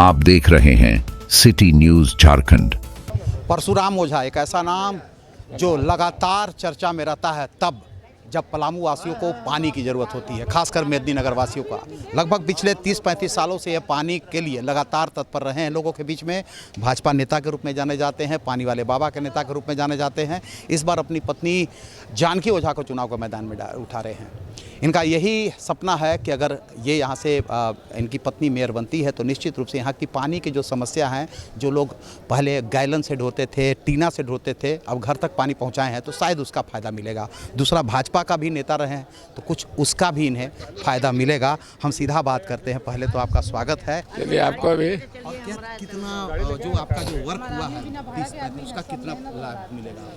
आप देख रहे हैं सिटी न्यूज झारखंड। परशुराम ओझा एक ऐसा नाम जो लगातार चर्चा में रहता है तब जब पलामू वासियों को पानी की ज़रूरत होती है, खासकर मेदिनीनगर वासियों का। लगभग पिछले 30-35 सालों से ये पानी के लिए लगातार तत्पर रहे हैं। लोगों के बीच में भाजपा नेता के रूप में जाने जाते हैं, पानी वाले बाबा के नेता के रूप में जाने जाते हैं। इस बार अपनी पत्नी जानकी ओझा को चुनाव के मैदान में उठा रहे हैं। इनका यही सपना है कि अगर ये यहाँ से इनकी पत्नी मेयर बनती है तो निश्चित रूप से यहाँ की पानी की जो समस्या हैं, जो लोग पहले गैलन से ढोते थे, टीना से ढोते थे, अब घर तक पानी पहुँचाए हैं तो शायद उसका फ़ायदा मिलेगा। दूसरा, भाजपा का भी नेता रहे हैं तो कुछ उसका भी इन्हें फ़ायदा मिलेगा। हम सीधा बात करते हैं। पहले तो आपका स्वागत है। चलिए आपको भी। और कितना जो आपका जो वर्क हुआ है 30-35 उसका कितना लाभ मिलेगा?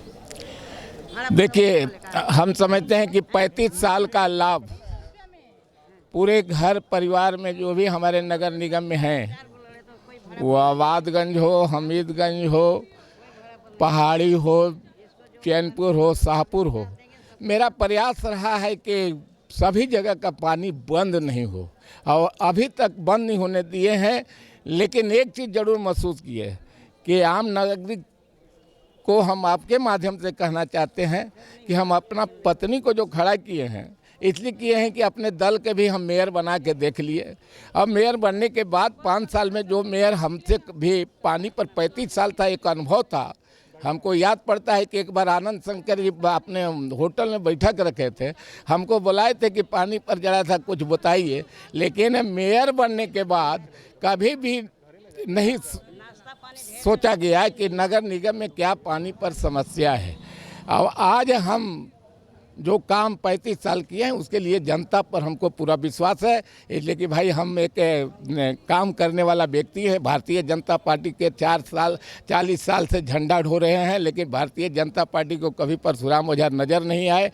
देखिए, हम समझते हैं कि 35 साल का लाभ पूरे घर परिवार में जो भी हमारे नगर निगम में हैं, वो आबादगंज हो, हमीदगंज हो, पहाड़ी हो, चैनपुर हो, शाहपुर हो, मेरा प्रयास रहा है कि सभी जगह का पानी बंद नहीं हो और अभी तक बंद नहीं होने दिए हैं। लेकिन एक चीज़ ज़रूर महसूस की है कि आम नागरिक को हम आपके माध्यम से कहना चाहते हैं कि हम अपना पत्नी को जो खड़ा किए हैं इसलिए किए हैं कि अपने दल के भी हम मेयर बना के देख लिए। अब मेयर बनने के बाद 5 साल में जो मेयर हमसे भी पानी पर 35 साल था, एक अनुभव था। हमको याद पड़ता है कि एक बार आनंद शंकर जी अपने होटल में बैठक रखे थे, हमको बुलाए थे कि पानी पर जरा सा कुछ बताइए। लेकिन मेयर बनने के बाद कभी भी नहीं सोचा गया कि नगर निगम में क्या पानी पर समस्या है। और आज हम जो काम 35 साल किए हैं उसके लिए जनता पर हमको पूरा विश्वास है। इसलिए कि भाई हम एक काम करने वाला व्यक्ति है। भारतीय जनता पार्टी के 40 साल से झंडा ढो रहे हैं, लेकिन भारतीय जनता पार्टी को कभी परशुराम ओझा नज़र नहीं आए।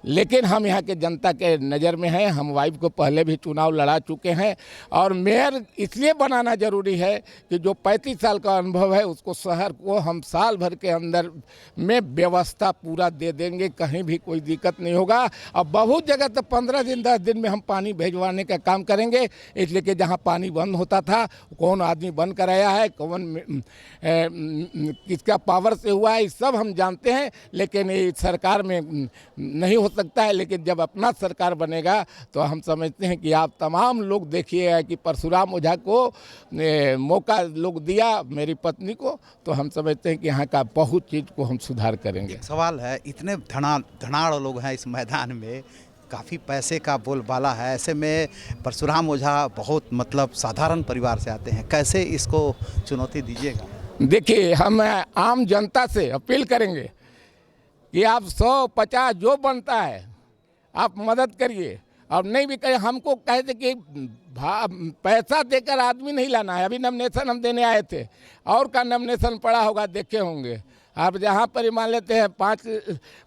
लेकिन हम यहाँ के जनता के नज़र में हैं। हम वाइफ को पहले भी चुनाव लड़ा चुके हैं और मेयर इसलिए बनाना ज़रूरी है कि जो 35 साल का अनुभव है उसको शहर को हम साल भर के अंदर में व्यवस्था पूरा दे देंगे, कहीं भी कोई दिक्कत नहीं होगा। और बहुत जगह तो 15 दिन 10 दिन में हम पानी भिजवाने का काम करेंगे। इसलिए कि जहाँ पानी बंद होता था, कौन आदमी बंद कराया है, कौन किसका पावर से हुआ है, सब हम जानते हैं। लेकिन ये सरकार में नहीं हो सकता है। लेकिन जब अपना सरकार बनेगा तो हम समझते हैं कि आप तमाम लोग देखिएगा कि परशुराम ओझा को मौका लोग दिया, मेरी पत्नी को, तो हम समझते हैं कि यहाँ का बहुत चीज़ को हम सुधार करेंगे। एक सवाल है, इतने धनाढ़ लोग हैं इस मैदान में, काफ़ी पैसे का बोलबाला है, ऐसे में परशुराम ओझा बहुत मतलब साधारण परिवार से आते हैं, कैसे इसको चुनौती दीजिएगा? देखिए, हम आम जनता से अपील करेंगे कि आप 100-50 जो बनता है आप मदद करिए। और नहीं भी करें, हमको कहते कि पैसा देकर आदमी नहीं लाना है। अभी नॉमिनेशन हम देने आए थे, और का नॉमिनेशन पड़ा होगा, देखे होंगे आप। जहाँ पर ही मान लेते हैं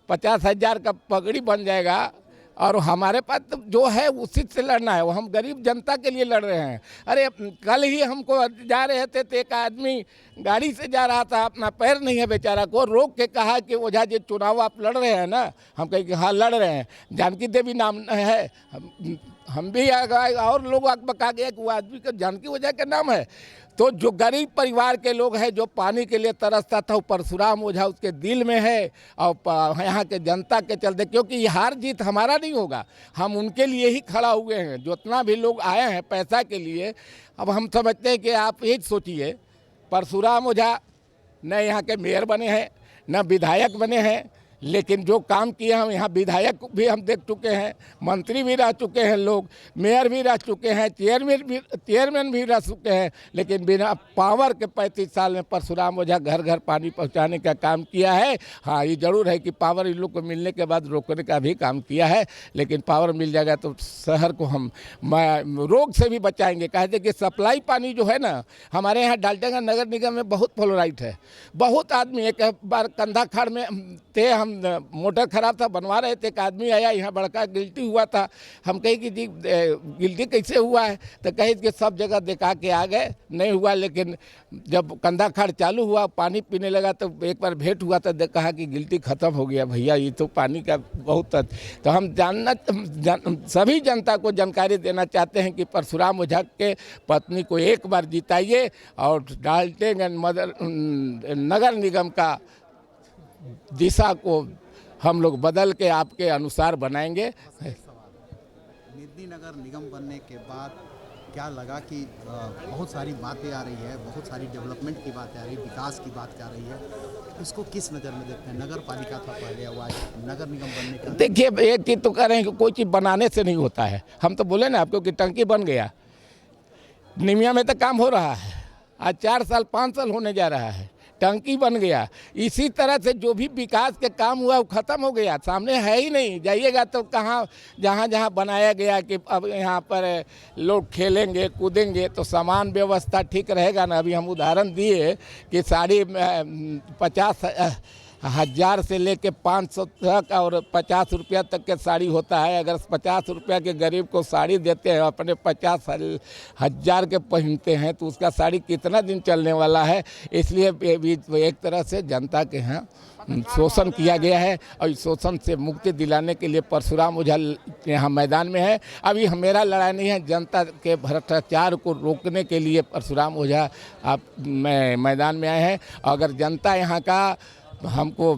50 हज़ार का पगड़ी बन जाएगा और हमारे पास तो जो है उसी से लड़ना है। वो हम गरीब जनता के लिए लड़ रहे हैं। अरे कल ही हमको जा रहे थे तो एक आदमी गाड़ी से जा रहा था, अपना पैर नहीं है बेचारा, को रोक के कहा कि ओझा जी चुनाव आप लड़ रहे हैं ना? हम कहे कि हाँ लड़ रहे हैं। जानकी देवी नाम है, हम भी और लोग बका गया कि वो आदमी का जानकी ओझा का नाम है। तो जो गरीब परिवार के लोग हैं, जो पानी के लिए तरसता था, वो परशुराम ओझा उसके दिल में है। और यहाँ के जनता के चलते, क्योंकि ये हार जीत हमारा नहीं होगा, हम उनके लिए ही खड़ा हुए हैं। जितना भी लोग आए हैं पैसा के लिए, अब हम समझते हैं कि आप ये सोचिए, परशुराम ओझा न यहाँ के मेयर बने हैं, न विधायक बने हैं, लेकिन जो काम किए हम यहाँ विधायक भी हम देख चुके हैं, मंत्री भी रह चुके हैं, लोग मेयर भी रह चुके हैं, चेयरमैन भी रह चुके हैं। लेकिन बिना पावर के 35 साल में परशुराम ओझा घर घर पानी पहुँचाने का काम किया है। हाँ, ये ज़रूर है कि पावर इन लोग को मिलने के बाद रोकने का भी काम किया है। लेकिन पावर मिल जाएगा तो शहर को हम रोग से भी बचाएंगे। कहते कि सप्लाई पानी जो है ना, हमारे यहाँ डाल्टनगंज नगर निगम में बहुत फ्लोराइड है। बहुत आदमी, एक बार कंधा खाड़ में थे हम हम मोटर खराब था, बनवा रहे थे, एक आदमी आया यहाँ बड़का गिल्टी हुआ था। हम कहे कि जी गिल्टी कैसे हुआ है, तो कहे कि सब जगह दिखा के आ गए, नहीं हुआ। लेकिन जब कंधा खाड़ चालू हुआ, पानी पीने लगा, तो एक बार भेंट हुआ तो कहा कि गिल्टी ख़त्म हो गया भैया, ये तो पानी का बहुत। तो हम सभी जनता को जानकारी देना चाहते हैं कि परशुराम ओझा के पत्नी को एक बार जिताइए और डाल्टेनगंज नगर निगम का दिशा को हम लोग बदल के आपके अनुसार बनाएंगे। मेदिनी नगर निगम बनने के बाद क्या लगा कि बहुत सारी बातें आ रही है, बहुत सारी डेवलपमेंट की बातें आ रही है, विकास की बात आ रही है, उसको किस नज़र में देखते हैं? नगर पालिका था पहले, आज नगर निगम बनने का। देखिए, एक चीज़ तो कह रहे हैं कि कोई चीज़ बनाने से नहीं होता है। हम तो बोले ना आपको कि टंकी बन गया, निमिया में तो काम हो रहा है, आज 4 साल 5 साल होने जा रहा है, टंकी बन गया। इसी तरह से जो भी विकास के काम हुआ वो ख़त्म हो गया, सामने है ही नहीं। जाइएगा तो कहाँ, जहाँ जहाँ बनाया गया कि अब यहाँ पर लोग खेलेंगे कूदेंगे तो सामान व्यवस्था ठीक रहेगा ना। अभी हम उदाहरण दिए कि 50,000 से लेके 500 तक और 50 रुपया तक के साड़ी होता है। अगर 50 रुपया के गरीब को साड़ी देते हैं, अपने 50,000 के पहनते हैं, तो उसका साड़ी कितना दिन चलने वाला है। इसलिए एक तरह से जनता के यहाँ शोषण किया गया है और इस शोषण से मुक्ति दिलाने के लिए परशुराम ओझा यहाँ मैदान में है। अभी मेरा लड़ाई नहीं है, जनता के भ्रष्टाचार को रोकने के लिए परशुराम ओझा आप मैदान में आए हैं। अगर जनता यहाँ का हमको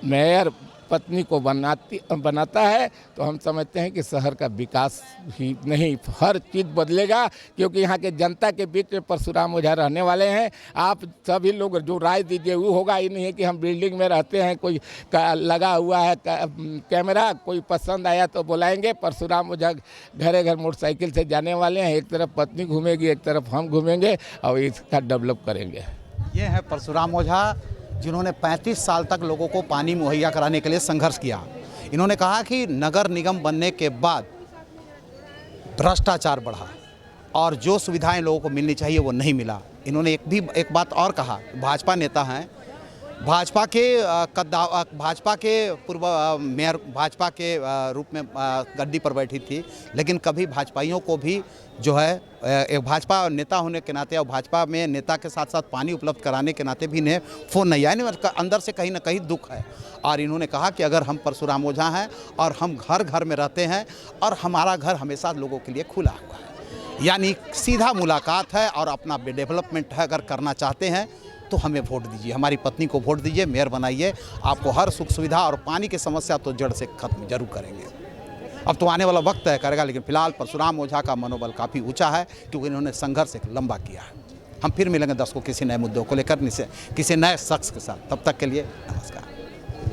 मेयर पत्नी को बनाता है तो हम समझते हैं कि शहर का विकास ही नहीं, हर चीज़ बदलेगा, क्योंकि यहाँ के जनता के बीच में परशुराम ओझा रहने वाले हैं। आप सभी लोग जो राय दीजिए वो होगा। ही नहीं है कि हम बिल्डिंग में रहते हैं, कोई लगा हुआ है कैमरा, कोई पसंद आया तो बुलाएंगे। परशुराम ओझा घरे घर मोटरसाइकिल से जाने वाले हैं, एक तरफ पत्नी घूमेगी, एक तरफ हम घूमेंगे और इसका डेवलप करेंगे। ये है परशुराम ओझा, जिन्होंने 35 साल तक लोगों को पानी मुहैया कराने के लिए संघर्ष किया। इन्होंने कहा कि नगर निगम बनने के बाद भ्रष्टाचार बढ़ा और जो सुविधाएं लोगों को मिलनी चाहिए वो नहीं मिला। इन्होंने एक बात और कहा, भाजपा नेता हैं, भाजपा के पूर्व मेयर भाजपा के रूप में गद्दी पर बैठी थी, लेकिन कभी भाजपाइयों को भी जो है एक भाजपा नेता होने के नाते और भाजपा में नेता के साथ साथ पानी उपलब्ध कराने के नाते भी इन्हें फ़ोन नहीं आया। अंदर से कहीं ना कहीं दुख है और इन्होंने कहा कि अगर हम परशुराम ओझा हैं और हम घर घर में रहते हैं और हमारा घर हमेशा लोगों के लिए खुला हुआ है, यानी सीधा मुलाकात है और अपना डेवलपमेंट है, अगर करना चाहते हैं तो हमें वोट दीजिए, हमारी पत्नी को वोट दीजिए, मेयर बनाइए, आपको हर सुख सुविधा और पानी की समस्या तो जड़ से खत्म जरूर करेंगे। अब तो आने वाला वक्त तय करेगा, लेकिन फिलहाल परशुराम ओझा का मनोबल काफ़ी ऊंचा है क्योंकि इन्होंने संघर्ष एक लंबा किया है। हम फिर मिलेंगे 10 को किसी नए मुद्दों को लेकर किसी नए शख्स के साथ। तब तक के लिए नमस्कार।